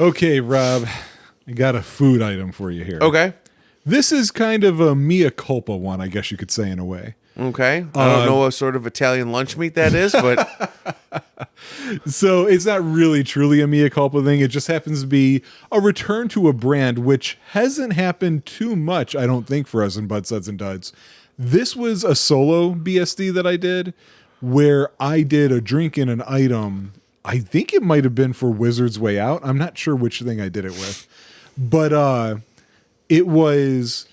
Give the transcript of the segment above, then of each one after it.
Okay, Rob, I got a food item for you here. Okay. This is kind of a mea culpa one, I guess you could say, in a way. Okay. I don't know what sort of Italian lunch meat that is, but So it's not really truly a mea culpa thing. It just happens to be a return to a brand, which hasn't happened too much, I don't think, for us in Bud Suds and Duds. This was a solo BSD that I did where I did a drink in an item. I think it might have been for Wizard's Way Out. I'm not sure which thing I did it with. But it was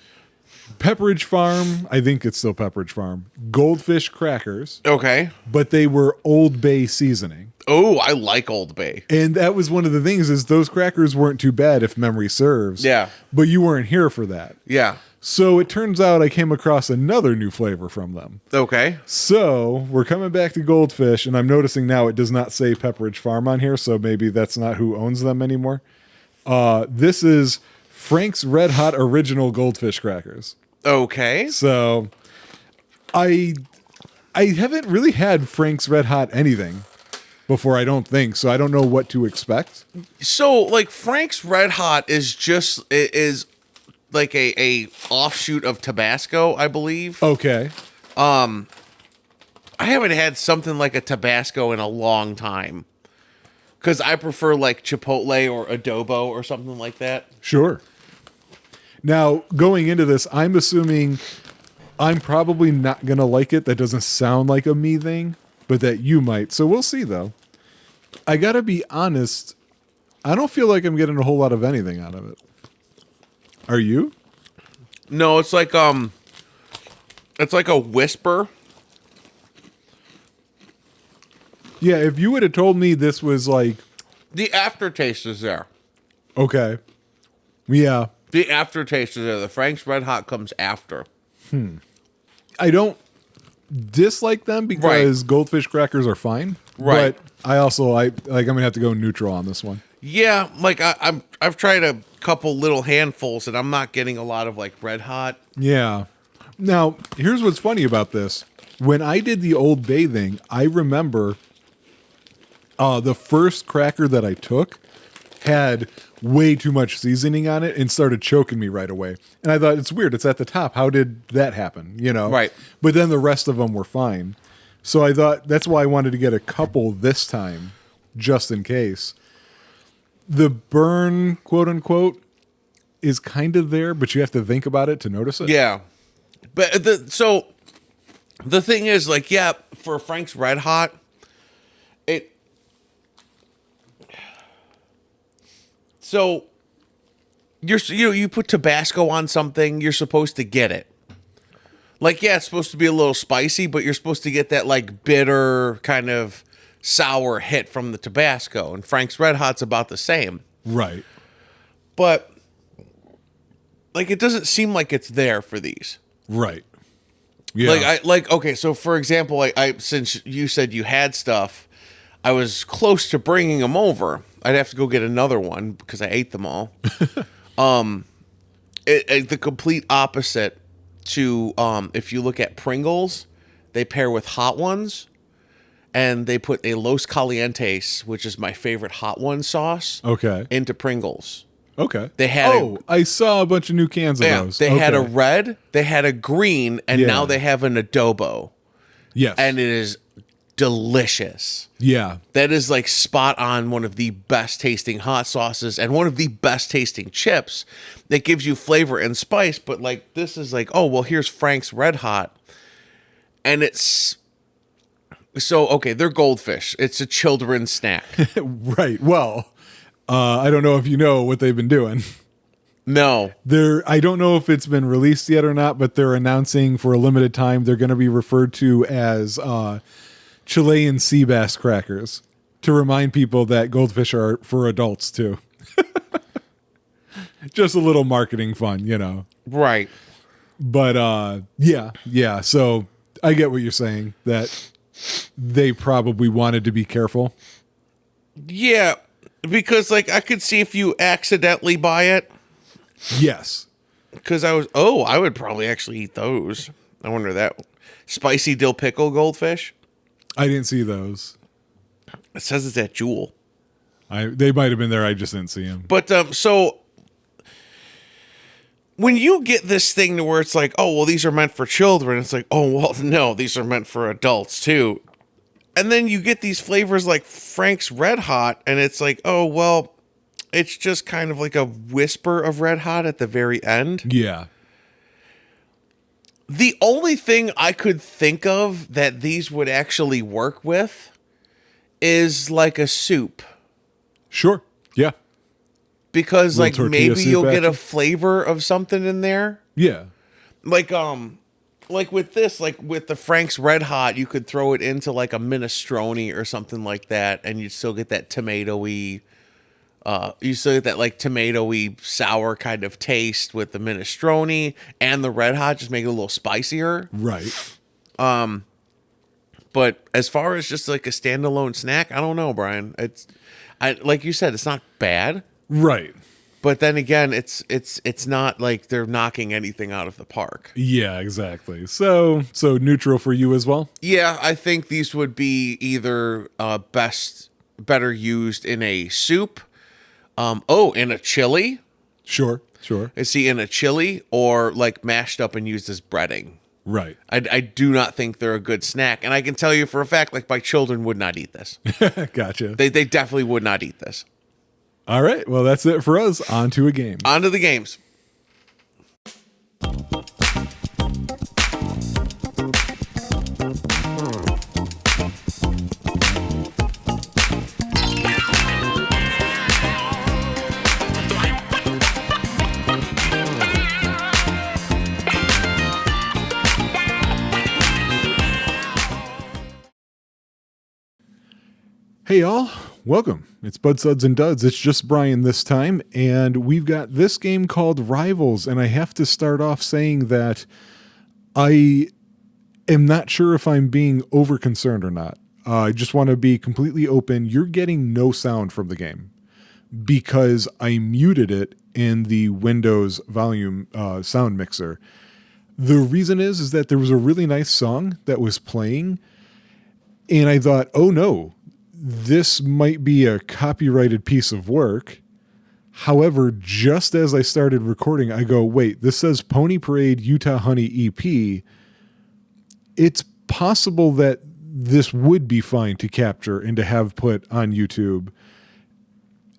Pepperidge Farm. I think it's still Pepperidge Farm. Goldfish crackers. okay. But they were Old Bay seasoning. Oh, I like Old Bay. And that was one of the things is those crackers weren't too bad if memory serves. Yeah. But you weren't here for that. Yeah. So it turns out I came across another new flavor from them. Okay. So we're coming back to Goldfish, and I'm noticing now it does not say Pepperidge Farm on here, so maybe that's not who owns them anymore. This is Frank's Red Hot Original Goldfish Crackers. Okay. So I haven't really had Frank's Red Hot anything before, I don't think, so I don't know what to expect. So, like, Frank's Red Hot is like a offshoot of Tabasco, I believe. Okay. I haven't had something like a Tabasco in a long time. Because I prefer, like, Chipotle or adobo or something like that. Sure. Now, going into this, I'm assuming I'm probably not going to like it. That doesn't sound like a me thing, but that you might. So we'll see, though. I got to be honest. I don't feel like I'm getting a whole lot of anything out of it. Are you? No, it's like a whisper. Yeah, if you would have told me this was like... The aftertaste is there. Okay. Yeah. The aftertaste is there. The Frank's Red Hot comes after. I don't dislike them because Goldfish crackers are fine. Right. But I'm going to have to go neutral on this one. Yeah, like I've tried a couple little handfuls and I'm not getting a lot of like Red Hot. Yeah. Now, here's what's funny about this. When I did the Old Bay thing, I remember the first cracker that I took had way too much seasoning on it and started choking me right away. And I thought, it's weird. It's at the top. How did that happen? You know? Right. But then the rest of them were fine. So I thought that's why I wanted to get a couple this time, just in case. The burn, quote unquote, is kind of there, but you have to think about it to notice it. Yeah. But the thing is, like, yeah, for Frank's Red Hot, so you put Tabasco on something, you're supposed to get it. Like, yeah, it's supposed to be a little spicy, but you're supposed to get that like bitter kind of sour hit from the Tabasco, and Frank's Red Hot's about the same. Right. But like, it doesn't seem like it's there for these. Right. Yeah. Okay, so for example, I since you said you had stuff, I was close to bringing them over. I'd have to go get another one because I ate them all. The complete opposite to if you look at Pringles, they pair with Hot Ones, and they put a Los Calientes, which is my favorite Hot One sauce, into Pringles. Okay. They had I saw a bunch of new cans of those. They had a red, they had a green, and now they have an adobo. Yes. And it is delicious. Yeah. That is like spot on, one of the best tasting hot sauces and one of the best tasting chips that gives you flavor and spice. But like, this is like, oh, well, here's Frank's Red Hot. And it's so, okay, they're goldfish. It's a children's snack. Right. Well, I don't know if you know what they've been doing. No. I don't know if it's been released yet or not, but they're announcing for a limited time they're going to be referred to as Chilean sea bass crackers to remind people that goldfish are for adults too. Just a little marketing fun, you know. Right. But yeah. So I get what you're saying, that they probably wanted to be careful. Yeah, because like I could see if you accidentally buy it. Yes. Because I would probably actually eat those. I wonder that. Spicy dill pickle goldfish. I didn't see those. It says it's at Jewel. They might have been there. I just didn't see them. But so when you get this thing to where it's like, oh, well, these are meant for children. It's like, oh, well, no, these are meant for adults too. And then you get these flavors like Frank's Red Hot, and it's like, oh, well, it's just kind of like a whisper of Red Hot at the very end. Yeah. The only thing I could think of that these would actually work with is like a soup. Sure. Yeah. Because like tortilla maybe soup you'll get a action. flavor of something in there. Yeah. Like with this, like with the Frank's Red Hot, you could throw it into like a minestrone or something like that, and you'd still get that tomatoey, you still get that like tomatoey sour kind of taste with the minestrone and the Red Hot, just make it a little spicier. Right. But as far as just like a standalone snack, I don't know, Brian. Like you said, it's not bad. Right. But then again, it's not like they're knocking anything out of the park. Yeah, exactly. So neutral for you as well? Yeah, I think these would be either better used in a soup, in a chili. Sure. See, in a chili, or like mashed up and used as breading. Right. I do not think they're a good snack, and I can tell you for a fact, like my children would not eat this. Gotcha. They definitely would not eat this. All right. Well, that's it for us. On to a game. On to the games. Hey, y'all. Welcome. It's Bud, Suds, and Duds. It's just Brian this time, and we've got this game called Rivals, and I have to start off saying that I am not sure if I'm being over concerned or not. I just want to be completely open. You're getting no sound from the game because I muted it in the Windows volume sound mixer. The reason is that there was a really nice song that was playing, and I thought, oh no, this might be a copyrighted piece of work. However, just as I started recording, I go, wait, this says Pony Parade Utah Honey EP. It's possible that this would be fine to capture and to have put on YouTube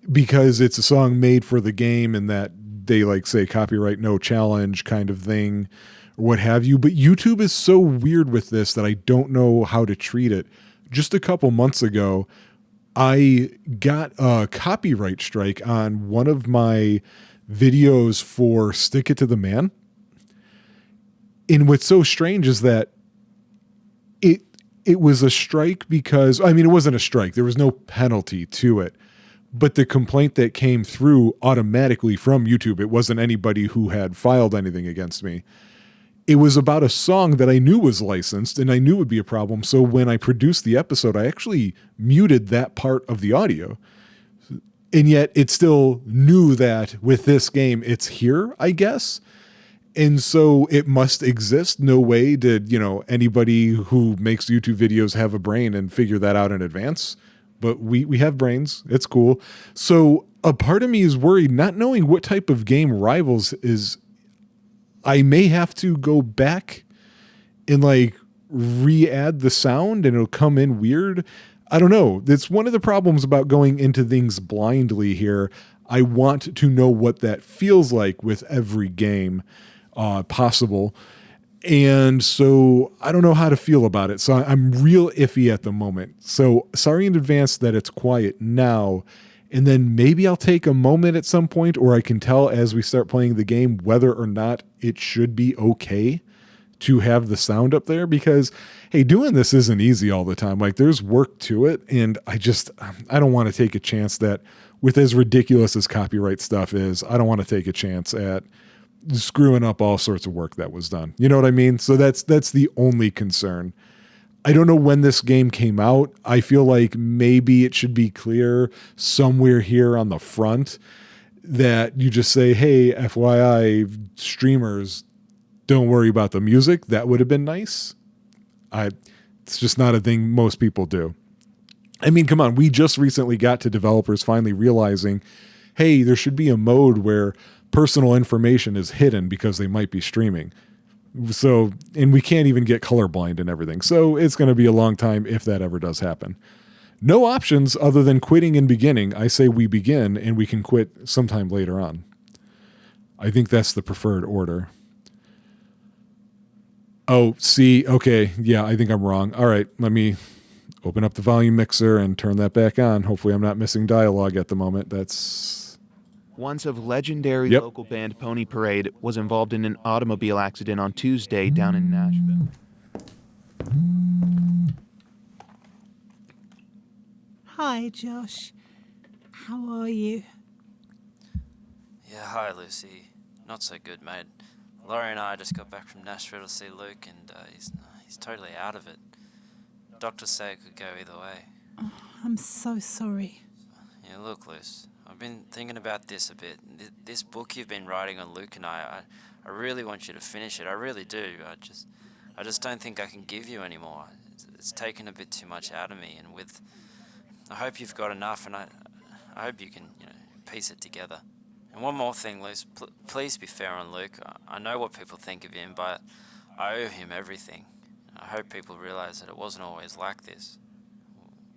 because it's a song made for the game and that they like say copyright no challenge kind of thing or what have you. But YouTube is so weird with this that I don't know how to treat it. Just a couple months ago, I got a copyright strike on one of my videos for Stick It to the Man. And what's so strange is that it was a strike because, I mean, it wasn't a strike. There was no penalty to it. But the complaint that came through automatically from YouTube, it wasn't anybody who had filed anything against me. It was about a song that I knew was licensed and I knew would be a problem. So when I produced the episode, I actually muted that part of the audio. And yet it still knew that with this game, it's here, I guess. And so it must exist. No way did, anybody who makes YouTube videos have a brain and figure that out in advance. But we have brains. It's cool. So a part of me is worried, not knowing what type of game Rivals is. I may have to go back and re-add the sound and it'll come in weird. I don't know. It's one of the problems about going into things blindly here. I want to know what that feels like with every game possible. And so I don't know how to feel about it. So I'm real iffy at the moment. So sorry in advance that it's quiet now. And then maybe I'll take a moment at some point, or I can tell as we start playing the game whether or not it should be okay to have the sound up there, because, hey, doing this isn't easy all the time. There's work to it. And I don't want to take a chance that with as ridiculous as copyright stuff is, I don't want to take a chance at screwing up all sorts of work that was done. You know what I mean? So that's the only concern. I don't know when this game came out. I feel like maybe it should be clear somewhere here on the front that you just say, hey, FYI, streamers, don't worry about the music. That would have been nice. It's just not a thing most people do. I mean, come on, we just recently got to developers finally realizing, hey, there should be a mode where personal information is hidden because they might be streaming. So, and we can't even get colorblind and everything. So it's going to be a long time if that ever does happen. No options other than quitting and beginning. I say we begin and we can quit sometime later on. I think that's the preferred order. Oh, see, okay. Yeah, I think I'm wrong. All right, let me open up the volume mixer and turn that back on. Hopefully I'm not missing dialogue at the moment. That's... Once of legendary Yep. local band Pony Parade was involved in an automobile accident on Tuesday down in Nashville. Hi, Josh. How are you? Yeah, hi, Lucy. Not so good, mate. Laurie and I just got back from Nashville to see Luke, and he's totally out of it. Doctors say it could go either way. Oh, I'm so sorry. Yeah, look, Luce, I've been thinking about this a bit. This book you've been writing on Luke and I really want you to finish it. I really do. I just don't think I can give you anymore. It's taken a bit too much out of me, and I hope you've got enough, and I hope you can, piece it together. And one more thing, Luce, please be fair on Luke. I know what people think of him, but I owe him everything. I hope people realize that it wasn't always like this.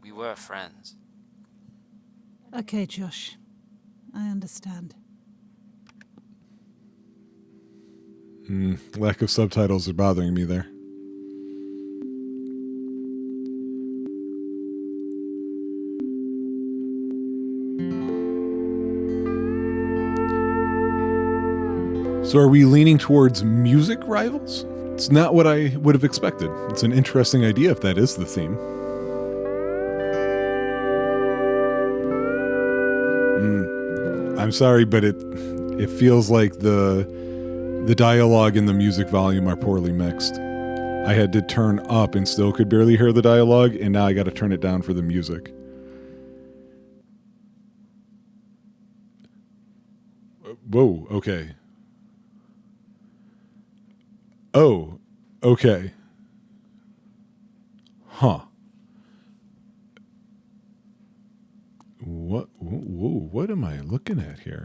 We were friends. Okay, Josh. I understand. Lack of subtitles are bothering me there. So are we leaning towards music rivals? It's not what I would have expected. It's an interesting idea if that is the theme. I'm sorry, but it feels like the dialogue and the music volume are poorly mixed. I had to turn up and still could barely hear the dialogue, and now I got to turn it down for the music. Whoa, okay. Oh, okay. Huh. What am I looking at here?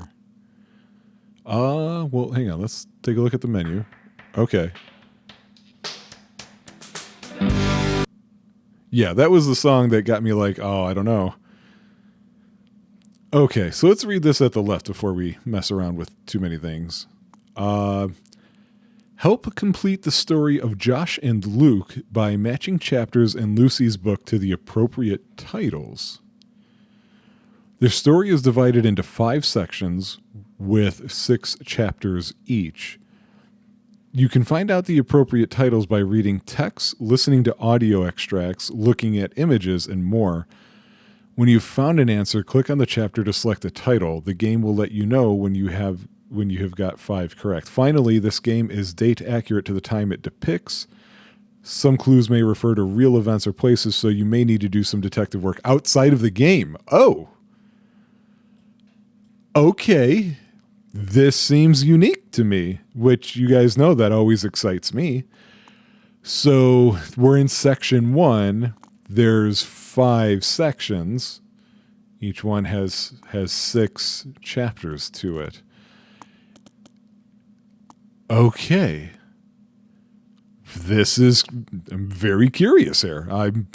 Well, hang on. Let's take a look at the menu. Okay. Yeah, that was the song that got me like, oh, I don't know. Okay, so let's read this at the left before we mess around with too many things. Help complete the story of Josh and Luke by matching chapters in Lucy's book to the appropriate titles. Their story is divided into 5 sections with 6 chapters each. You can find out the appropriate titles by reading text, listening to audio extracts, looking at images, and more. When you've found an answer, click on the chapter to select a title. The game will let you know when you have got 5 correct. Finally, this game is date accurate to the time it depicts. Some clues may refer to real events or places, so you may need to do some detective work outside of the game. Oh! Okay. This seems unique to me, which you guys know that always excites me. So we're in section 1. There's 5 sections. Each one has 6 chapters to it. Okay. I'm very curious here. I'm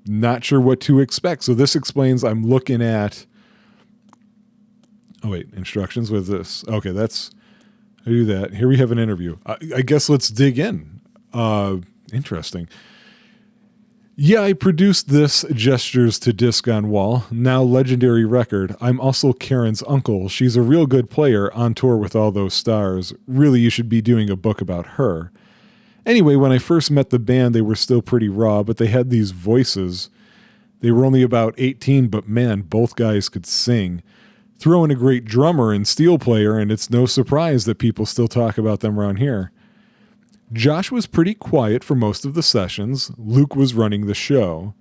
not sure what to expect. So this explains I'm looking at... Oh, wait. Instructions with this. Okay, I do that. Here we have an interview. I guess let's dig in. Interesting. Yeah, I produced this Gestures to Disc on Wall, now legendary record. I'm also Karen's uncle. She's a real good player, on tour with all those stars. Really, you should be doing a book about her. Anyway, when I first met the band, they were still pretty raw, but they had these voices. They were only about 18, but man, both guys could sing. Throw in a great drummer and steel player, and it's no surprise that people still talk about them around here. Josh was pretty quiet for most of the sessions. Luke was running the show.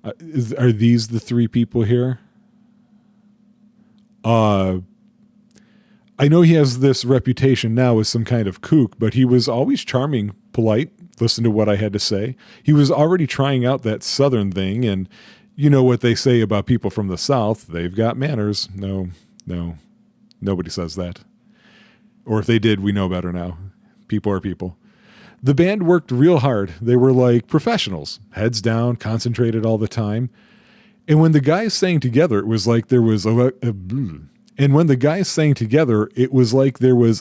Are these the 3 people here? I know he has this reputation now as some kind of kook, but he was always charming, polite, listen to what I had to say. He was already trying out that Southern thing, and You know what they say about people from the South. They've got manners. No, nobody says that. Or if they did, we know better now. People are people. The band worked real hard. They were like professionals, heads down, concentrated all the time. And when the guys sang together, it was like there was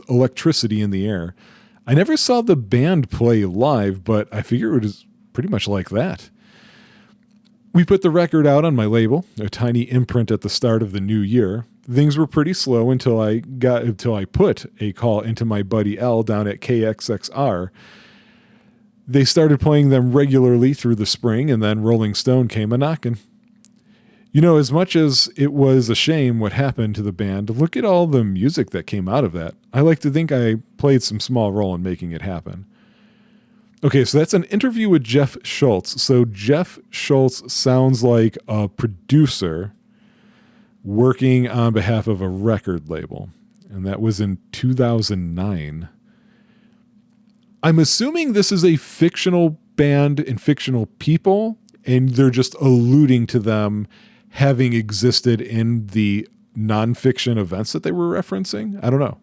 electricity in the air. I never saw the band play live, but I figure it was pretty much like that. We put the record out on my label, a tiny imprint at the start of the new year. Things were pretty slow until I put a call into my buddy L down at KXXR. They started playing them regularly through the spring, and then Rolling Stone came a-knocking. You know, as much as it was a shame what happened to the band, look at all the music that came out of that. I like to think I played some small role in making it happen. Okay, so that's an interview with Jeff Schultz. So Jeff Schultz sounds like a producer working on behalf of a record label. And that was in 2009. I'm assuming this is a fictional band and fictional people, and they're just alluding to them having existed in the nonfiction events that they were referencing. I don't know.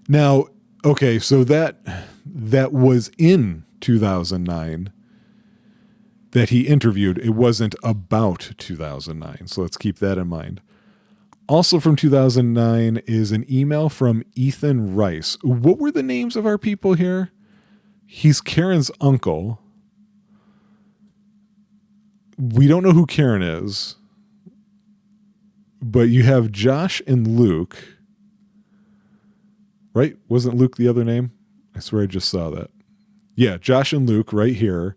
Now, okay, so that was in 2009 that he interviewed. It wasn't about 2009, so let's keep that in mind. Also from 2009 is an email from Ethan Rice. What were the names of our people here? He's Karen's uncle. We don't know who Karen is, but you have Josh and Luke. Right? Wasn't Luke the other name? I swear I just saw that. Yeah, Josh and Luke right here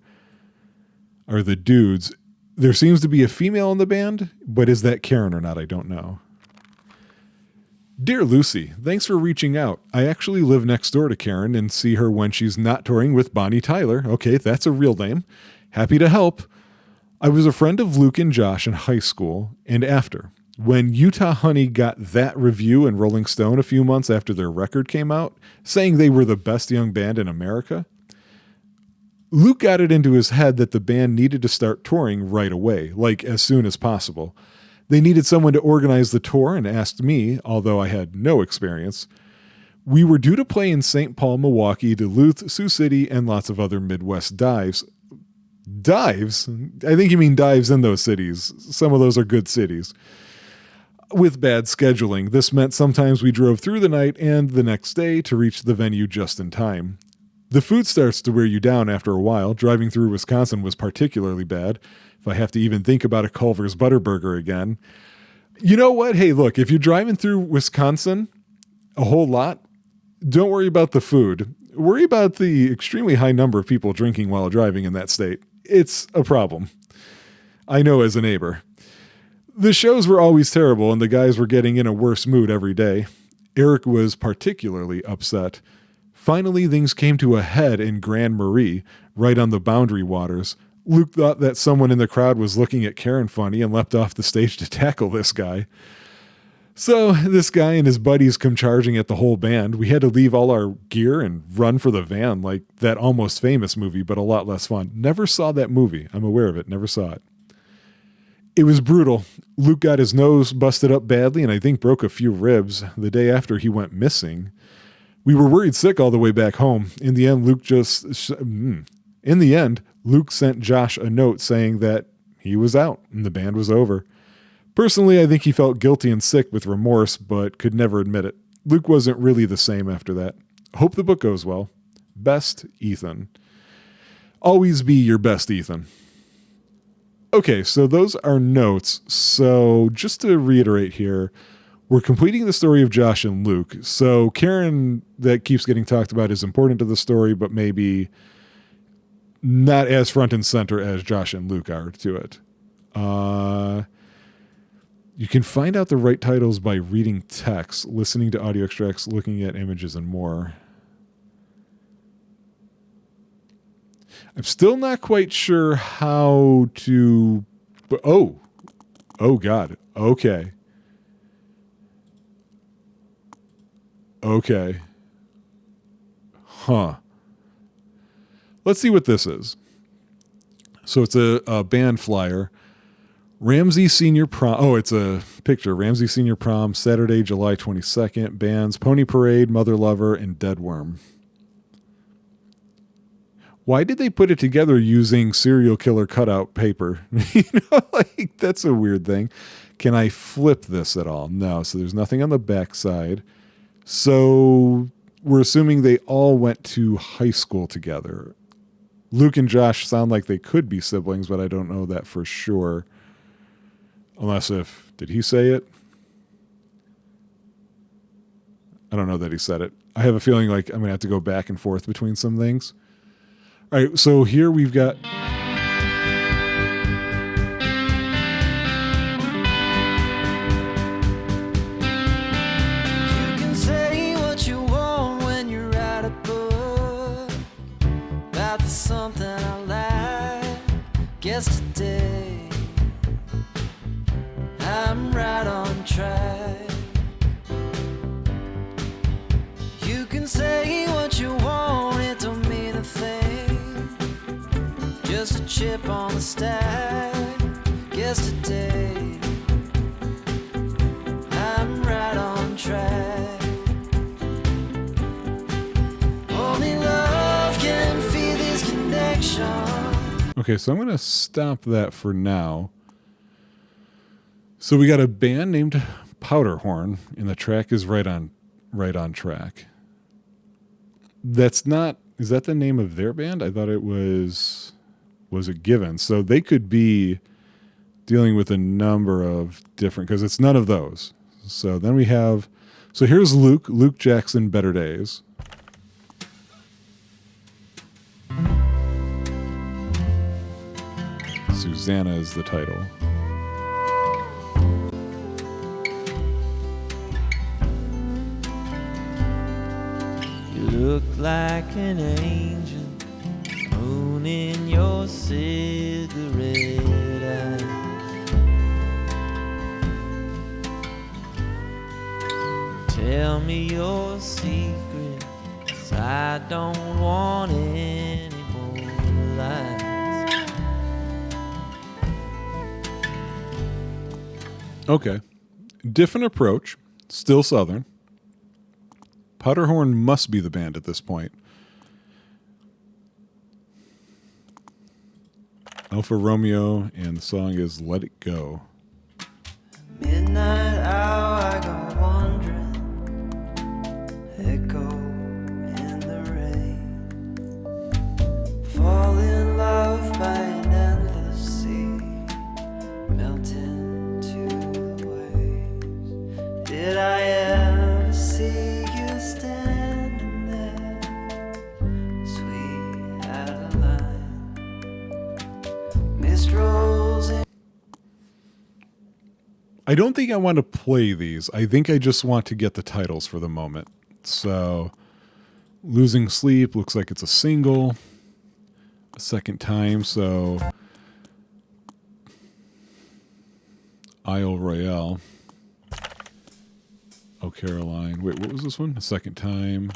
are the dudes. There seems to be a female in the band, but is that Karen or not? I don't know. Dear Lucy, thanks for reaching out. I actually live next door to Karen and see her when she's not touring with Bonnie Tyler. Okay, that's a real name. Happy to help. I was a friend of Luke and Josh in high school and after. When Utah Honey got that review in Rolling Stone a few months after their record came out, saying they were the best young band in America, Luke got it into his head that the band needed to start touring right away, like as soon as possible. They needed someone to organize the tour and asked me, although I had no experience. We were due to play in St. Paul, Milwaukee, Duluth, Sioux City, and lots of other Midwest dives. Dives? I think you mean dives in those cities. Some of those are good cities. With bad scheduling, this meant sometimes we drove through the night and the next day to reach the venue just in time. The food starts to wear you down after a while. Driving through Wisconsin was particularly bad. If I have to even think about a Culver's Butterburger again. You know what? Hey, look, if you're driving through Wisconsin a whole lot, don't worry about the food. Worry about the extremely high number of people drinking while driving in that state. It's a problem. I know as a neighbor. The shows were always terrible, and the guys were getting in a worse mood every day. Eric was particularly upset. Finally, things came to a head in Grand Marais, right on the Boundary Waters. Luke thought that someone in the crowd was looking at Karen funny and leapt off the stage to tackle this guy. So this guy and his buddies come charging at the whole band. We had to leave all our gear and run for the van like that Almost Famous movie, but a lot less fun. Never saw that movie. I'm aware of it. Never saw it. It was brutal. Luke got his nose busted up badly and I think broke a few ribs. The day after he went missing. We were worried sick all the way back home. In the end, Luke sent Josh a note saying that he was out and the band was over. Personally, I think he felt guilty and sick with remorse, but could never admit it. Luke wasn't really the same after that. Hope the book goes well. Best, Ethan. Always be your best, Ethan. Okay, so those are notes. So just to reiterate here, we're completing the story of Josh and Luke. So Karen, that keeps getting talked about, is important to the story, but maybe not as front and center as Josh and Luke are to it. You can find out the right titles by reading text, listening to audio extracts, looking at images, and more. I'm still not quite sure how to... But oh God. Okay. Huh. Let's see what this is. So it's a band flyer. Ramsey Senior Prom. Oh, it's a picture. Ramsey Senior Prom, Saturday, July 22nd. Bands Pony Parade, Mother Lover, and Deadworm. Why did they put it together using serial killer cutout paper? Like, that's a weird thing. Can I flip this at all? No. So there's nothing on the back side. So we're assuming they all went to high school together. Luke and Josh sound like they could be siblings, but I don't know that for sure. Unless did he say it? I don't know that he said it. I have a feeling like I'm going to have to go back and forth between some things. All right, so here we've got... You can say what you want when you write a book about the something I like. Guess today I'm right on track. You can say what you want, it don't mean a thing. Just a chip on the stack. Guess today I'm right on track. Only love can feel this connection. Okay, so I'm going to stop that for now. So we got a band named Powderhorn, and the track is right on track. That's not... Is that the name of their band? I thought it was it Given? So they could be dealing with a number of different, because it's none of those. So then we have, so here's Luke Jackson, Better Days. Susanna is the title. You look like an angel, moon in your cigarette eyes. Tell me your secret, 'cause I don't want any more lies. Okay. Different approach, still Southern. Powderhorn must be the band at this point. Alfa Romeo, and the song is Let It Go. Midnight hour, I go wandering, echo in the rain. Fall in love by an endless sea, melt into the waves. Did I ever see you standing there, sweet Adeline? Mist rolls in. I don't think I want to play these. I think I just want to get the titles for the moment. So, Losing Sleep looks like it's a single. A second time, so Isle Royale. Oh, Caroline. Wait, what was this one? A second time.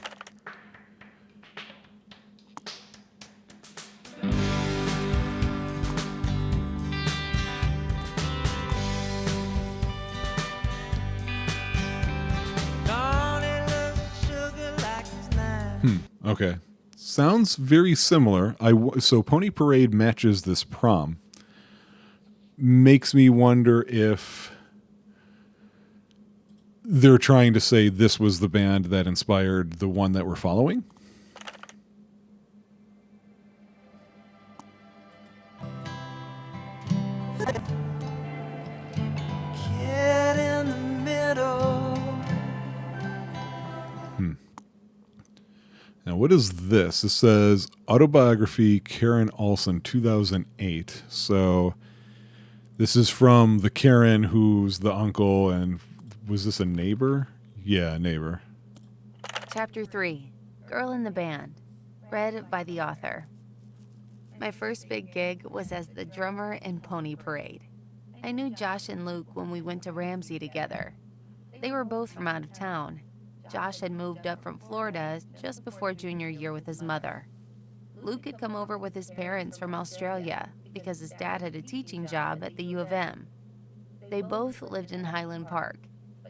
Okay. Sounds very similar. So Pony Parade matches this prom. Makes me wonder if they're trying to say this was the band that inspired the one that we're following. Get in the middle. Now, what is this? It says Autobiography, Karen Olsen, 2008. So this is from the Karen who's the uncle, and was this a neighbor? Yeah, a neighbor. Chapter 3, Girl in the Band, read by the author. My first big gig was as the drummer in Pony Parade. I knew Josh and Luke when we went to Ramsey together. They were both from out of town. Josh had moved up from Florida just before junior year with his mother. Luke had come over with his parents from Australia because his dad had a teaching job at the U of M. They both lived in Highland Park,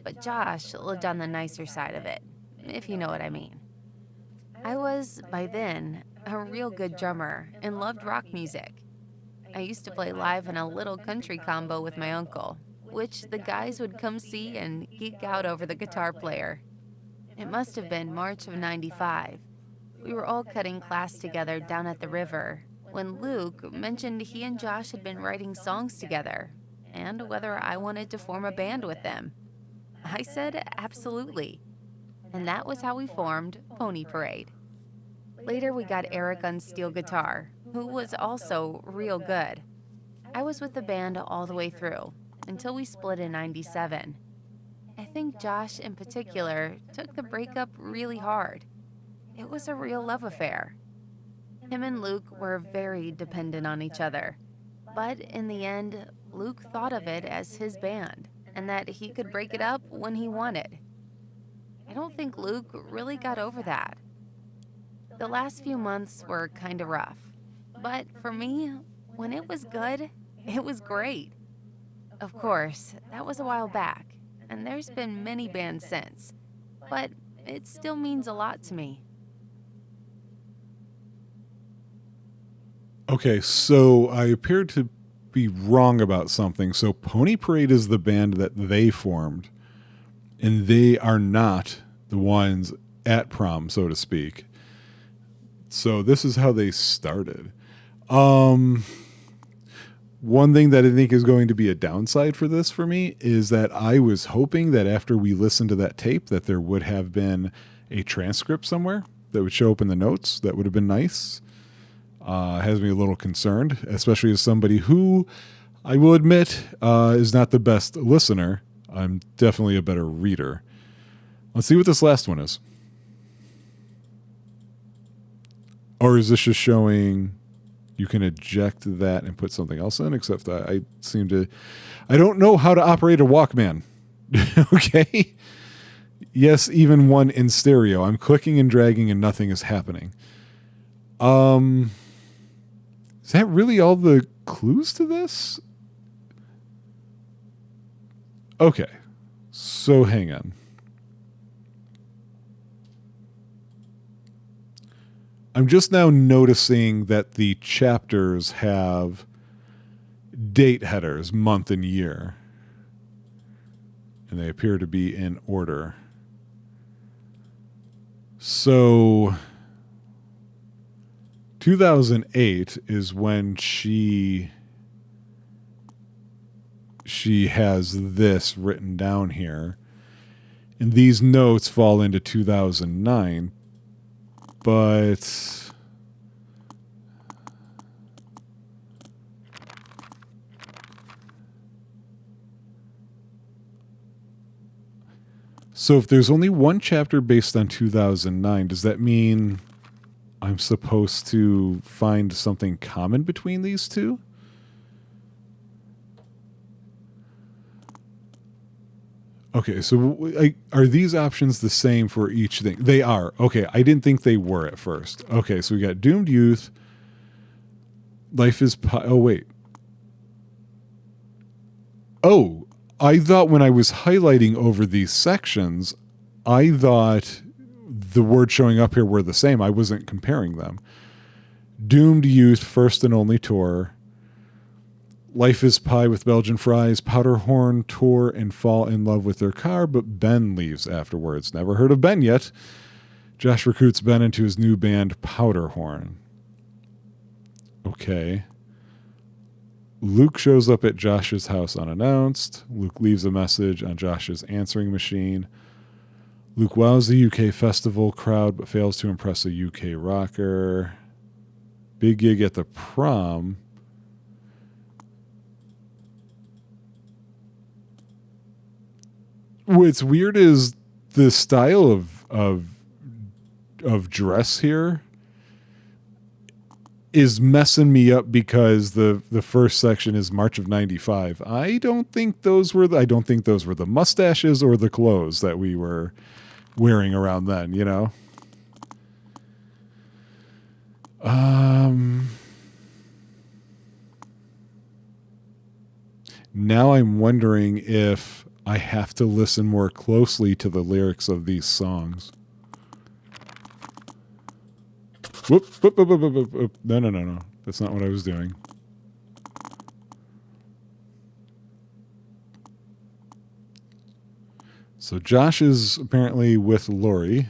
but Josh lived on the nicer side of it, if you know what I mean. I was, by then, a real good drummer and loved rock music. I used to play live in a little country combo with my uncle, which the guys would come see and geek out over the guitar player. It must have been March of '95. We were all cutting class together down at the river when Luke mentioned he and Josh had been writing songs together and whether I wanted to form a band with them. I said absolutely. And that was how we formed Pony Parade. Later, we got Eric on steel guitar, who was also real good. I was with the band all the way through, until we split in '97. I think Josh, in particular, took the breakup really hard. It was a real love affair. Him and Luke were very dependent on each other. But in the end, Luke thought of it as his band, and that he could break it up when he wanted. I don't think Luke really got over that. The last few months were kind of rough. But for me, when it was good, it was great. Of course, that was a while back, and there's been many bands since. But it still means a lot to me. Okay, so I appeared to be wrong about something. So Pony Parade is the band that they formed, and they are not the ones at prom, so to speak. So this is how they started. One thing that I think is going to be a downside for this for me is that I was hoping that after we listened to that tape that there would have been a transcript somewhere that would show up in the notes. That would have been nice. Has me a little concerned, especially as somebody who, I will admit, is not the best listener. I'm definitely a better reader. Let's see what this last one is. Or is this just showing you can eject that and put something else in? Except that I don't know how to operate a Walkman. Okay. Yes, even one in stereo. I'm clicking and dragging and nothing is happening. Is that really all the clues to this? Okay. So hang on. I'm just now noticing that the chapters have date headers, month and year. And they appear to be in order. So 2008 is when she has this written down here. And these notes fall into 2009. But so if there's only one chapter based on 2009, does that mean I'm supposed to find something common between these two? Okay, so are these options the same for each thing? They are. Okay, I didn't think they were at first. Okay, so we got Doomed Youth, Life is... Oh, wait. Oh, I thought when I was highlighting over these sections, I thought the words showing up here were the same. I wasn't comparing them. Doomed Youth, First and Only Tour, Life is Pie with Belgian Fries, Powderhorn tour and fall in love with their car, but Ben leaves afterwards. Never heard of Ben yet. Josh recruits Ben into his new band, Powderhorn. Okay. Luke shows up at Josh's house unannounced. Luke leaves a message on Josh's answering machine. Luke wows the UK festival crowd, but fails to impress a UK rocker. Big gig at the prom. What's weird is the style of dress here is messing me up because the first section is March of '95. I don't think those were the mustaches or the clothes that we were wearing around then, you know. Now I'm wondering if I have to listen more closely to the lyrics of these songs. Whoop, whoop, whoop, whoop, whoop, whoop, whoop. No. That's not what I was doing. So Josh is apparently with Lori.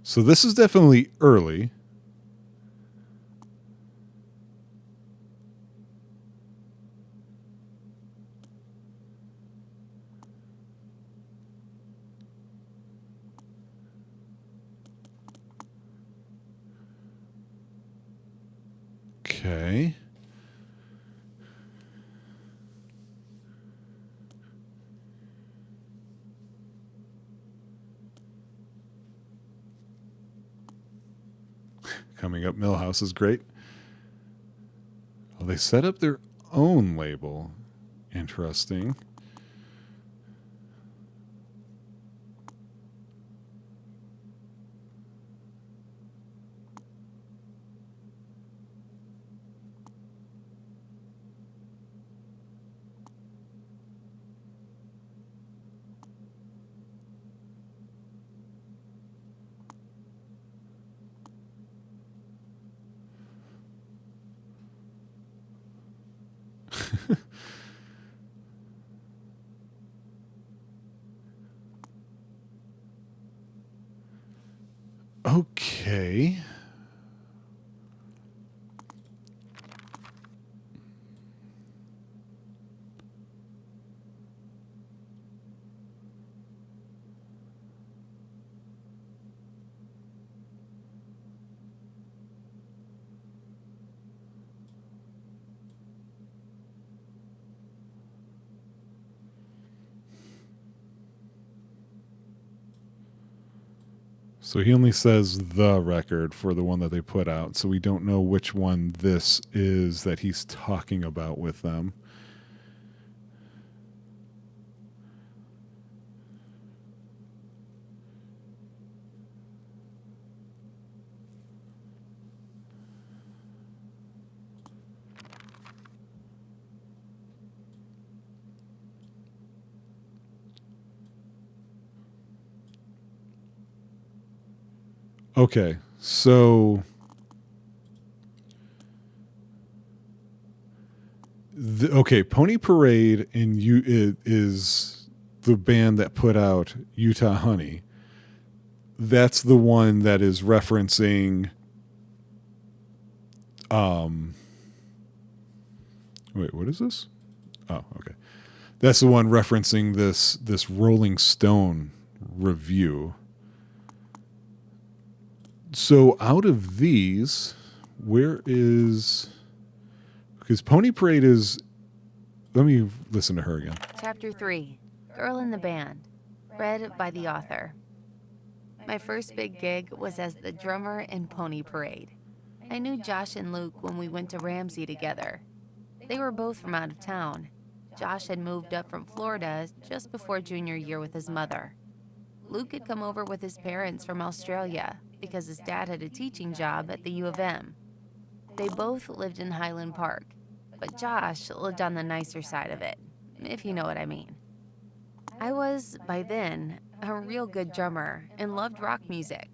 So this is definitely early. Okay. Coming up, Millhouse is great. Well, they set up their own label. Interesting. Okay. So he only says the record for the one that they put out, so we don't know which one this is that he's talking about with them. Okay, so Pony Parade is the band that put out Utah Honey. That's the one that is referencing. Wait, what is this? Oh, okay. That's the one referencing this Rolling Stone review. So out of these, where is... Because Pony Parade is... Let me listen to her again. Chapter 3, Girl in the Band, read by the author. My first big gig was as the drummer in Pony Parade. I knew Josh and Luke when we went to Ramsey together. They were both from out of town. Josh had moved up from Florida just before junior year with his mother. Luke had come over with his parents from Australia because his dad had a teaching job at the U of M. They both lived in Highland Park, but Josh lived on the nicer side of it, if you know what I mean. I was, by then, a real good drummer and loved rock music.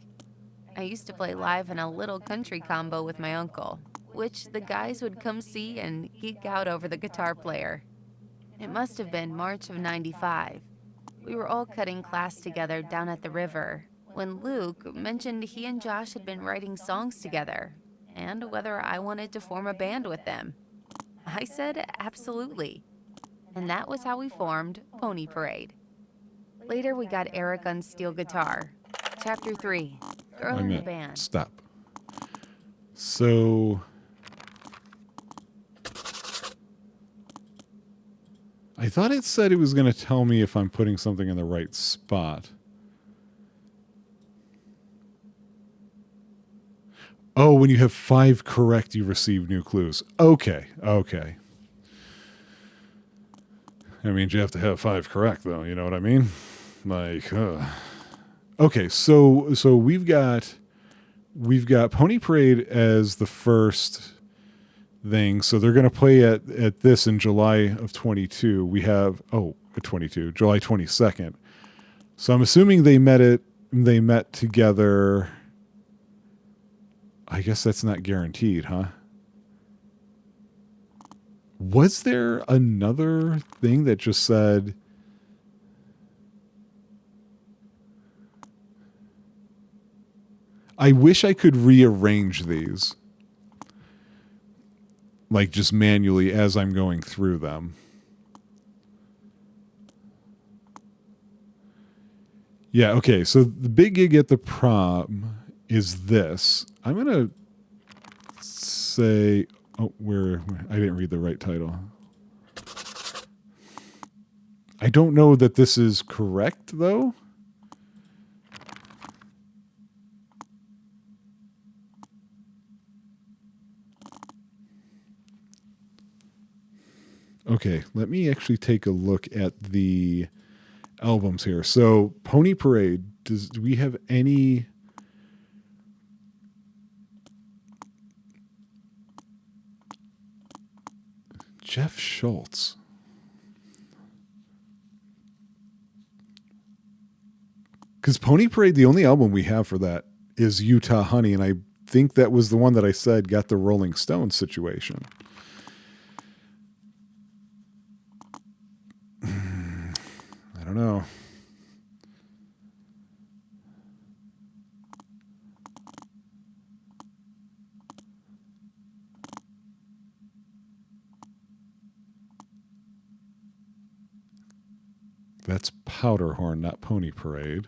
I used to play live in a little country combo with my uncle, which the guys would come see and geek out over the guitar player. It must have been March of '95. We were all cutting class together down at the river when Luke mentioned he and Josh had been writing songs together and whether I wanted to form a band with them. I said absolutely. And that was how we formed Pony Parade. Later we got Eric on steel guitar. Chapter 3, Girl in the Band. Stop. So... I thought it said it was going to tell me if I'm putting something in the right spot. Oh, when you have 5 correct, you receive new clues. Okay. I mean, you have to have 5 correct, though. You know what I mean? Like, okay. So we've got we've got Pony Parade as the first thing. So they're going to play at this in July of 22. We have, 22, July 22nd. So I'm assuming they met together. I guess that's not guaranteed, huh? Was there another thing that just said, I wish I could rearrange these, like just manually as I'm going through them. Yeah, okay, so the big gig at the prom is this. I'm going to say, where I didn't read the right title. I don't know that this is correct, though. Okay, let me actually take a look at the albums here. So, Pony Parade, do we have any... Jeff Schultz. Because Pony Parade, the only album we have for that is Utah Honey, and I think that was the one that I said got the Rolling Stones situation. I don't know. That's Powderhorn, not Pony Parade.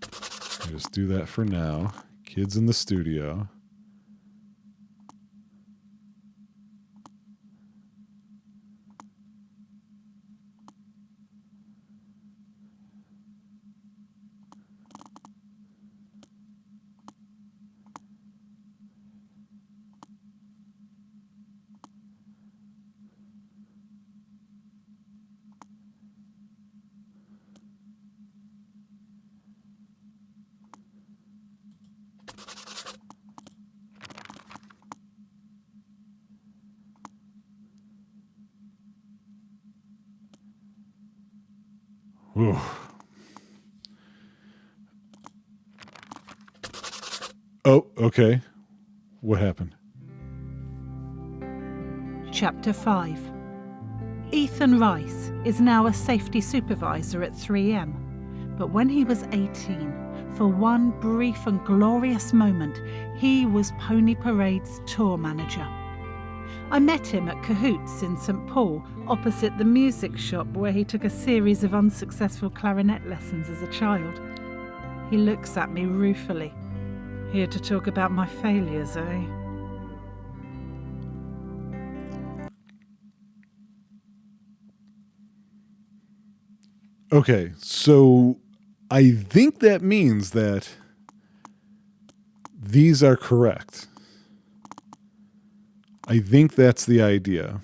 I'll just do that for now. Kids in the Studio. Ooh. Oh, okay. What happened? Chapter 5. Ethan Rice is now a safety supervisor at 3M, but when he was 18, for one brief and glorious moment, he was Pony Parade's tour manager. I met him at Cahoots in St. Paul, opposite the music shop where he took a series of unsuccessful clarinet lessons as a child. He looks at me ruefully. Here to talk about my failures, eh? Okay, so I think that means that these are correct. I think that's the idea.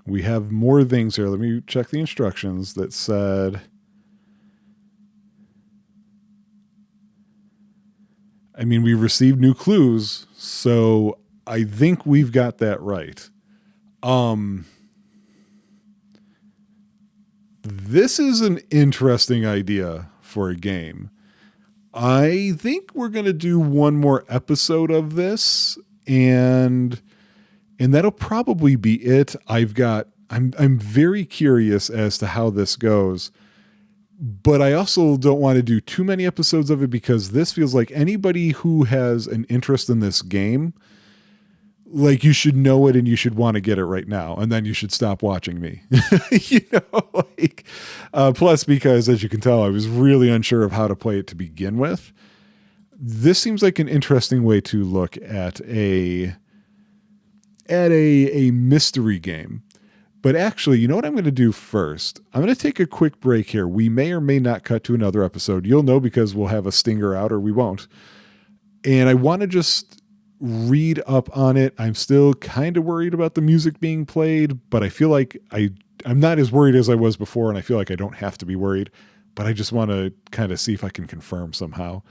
We have more things here. Let me check the instructions that said... I mean, we received new clues, so I think we've got that right. This is an interesting idea for a game. I think we're going to do one more episode of this, and that'll probably be it. I'm very curious as to how this goes, but I also don't want to do too many episodes of it because this feels like anybody who has an interest in this game, like you should know it and you should want to get it right now, and then you should stop watching me. Plus because, as you can tell, I was really unsure of how to play it to begin with. This seems like an interesting way to look at a mystery game. But actually, you know what I'm going to do first? I'm going to take a quick break here. We may or may not cut to another episode. You'll know because we'll have a stinger out or we won't. And I want to just read up on it. I'm still kind of worried about the music being played, but I feel like I I'm not as worried as I was before, and I feel like I don't have to be worried, but I just want to kind of see if I can confirm somehow.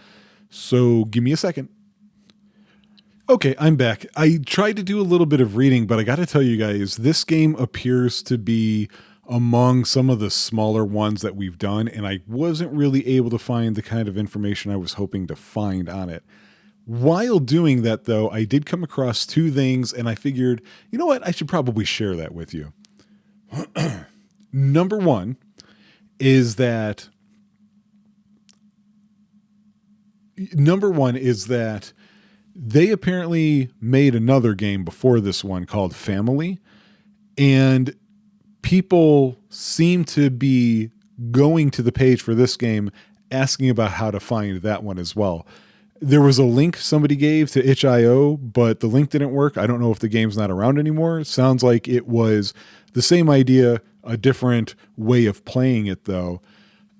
So give me a second. Okay, I'm back. I tried to do a little bit of reading, but I got to tell you guys, this game appears to be among some of the smaller ones that we've done, and I wasn't really able to find the kind of information I was hoping to find on it. While doing that, though, I did come across two things, and I figured, you know what, I should probably share that with you. Number one is that they apparently made another game before this one called Family, and people seem to be going to the page for this game asking about how to find that one as well. There was a link somebody gave to itch.io, but the link didn't work. I don't know if the game's not around anymore. It sounds like it was the same idea, a different way of playing it though.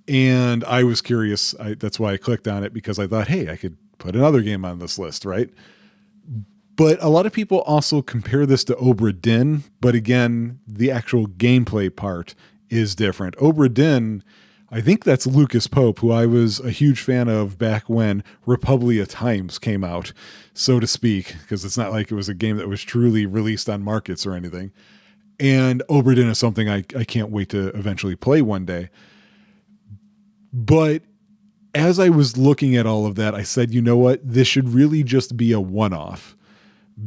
And I was curious. That's why I clicked on it, because I thought, hey, I could put another game on this list, right? But a lot of people also compare this to Obra Dinn, but again, the actual gameplay part is different. Obra Dinn, I think that's Lucas Pope, who I was a huge fan of back when Republia Times came out, so to speak, because it's not like it was a game that was truly released on markets or anything. And Obra Dinn is something I can't wait to eventually play one day. But as I was looking at all of that, I said, you know what? This should really just be a one-off.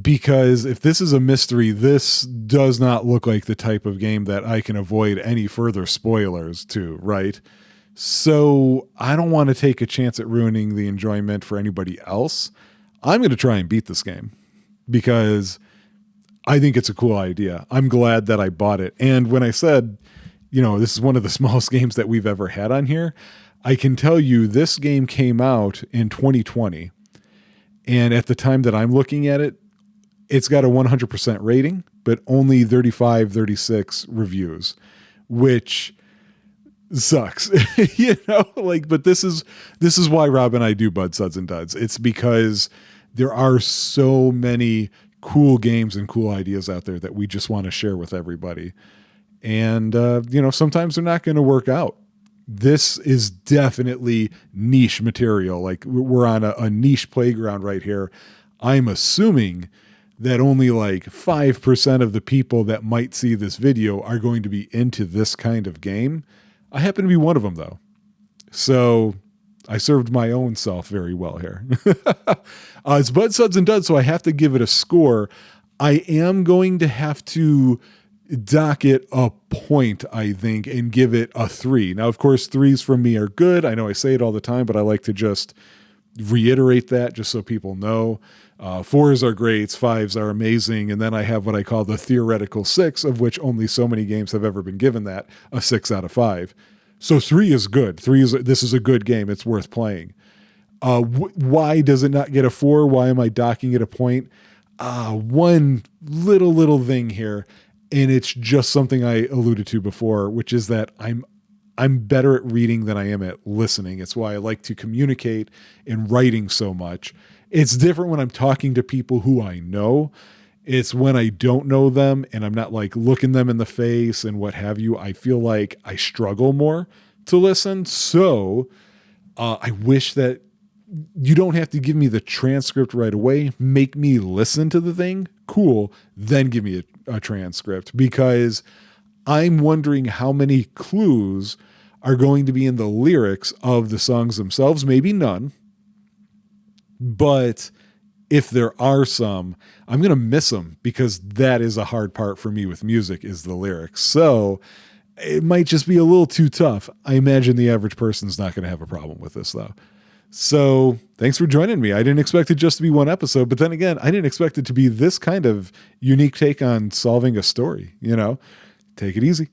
Because if this is a mystery, this does not look like the type of game that I can avoid any further spoilers to, right? So I don't want to take a chance at ruining the enjoyment for anybody else. I'm going to try and beat this game because I think it's a cool idea. I'm glad that I bought it. And when I said, you know, this is one of the smallest games that we've ever had on here, I can tell you this game came out in 2020. And at the time that I'm looking at it, it's got a 100% rating, but only 35, 36 reviews, which sucks, you know, like, but this is why Rob and I do Bud, Suds, and Duds. It's because there are so many cool games and cool ideas out there that we just want to share with everybody. And, you know, sometimes they're not going to work out. This is definitely niche material. Like we're on a niche playground right here. I'm assuming that only like 5% of the people that might see this video are going to be into this kind of game. I happen to be one of them though. So I served my own self very well here. It's Bud, Suds, and Duds, so I have to give it a score. I am going to have to dock it a point, I think, and give it a 3. Now, of course, 3s from me are good. I know I say it all the time, but I like to just reiterate that just so people know. 4s are greats, 5s are amazing, and then I have what I call the theoretical 6, of which only so many games have ever been given that, a 6 out of 5. So 3 is good. This is a good game. It's worth playing. Why does it not get a 4? Why am I docking it a point? One little thing here, and it's just something I alluded to before, which is that I'm better at reading than I am at listening. It's why I like to communicate in writing so much. It's different when I'm talking to people who I know. It's when I don't know them and I'm not like looking them in the face and what have you. I feel like I struggle more to listen. So I wish that you don't have to give me the transcript right away. Make me listen to the thing. Cool. Then give me a transcript, because I'm wondering how many clues are going to be in the lyrics of the songs themselves. Maybe none. But if there are some, I'm going to miss them, because that is a hard part for me with music, is the lyrics. So it might just be a little too tough. I imagine the average person's not going to have a problem with this though. So thanks for joining me. I didn't expect it just to be one episode, but then again, I didn't expect it to be this kind of unique take on solving a story, you know. Take it easy.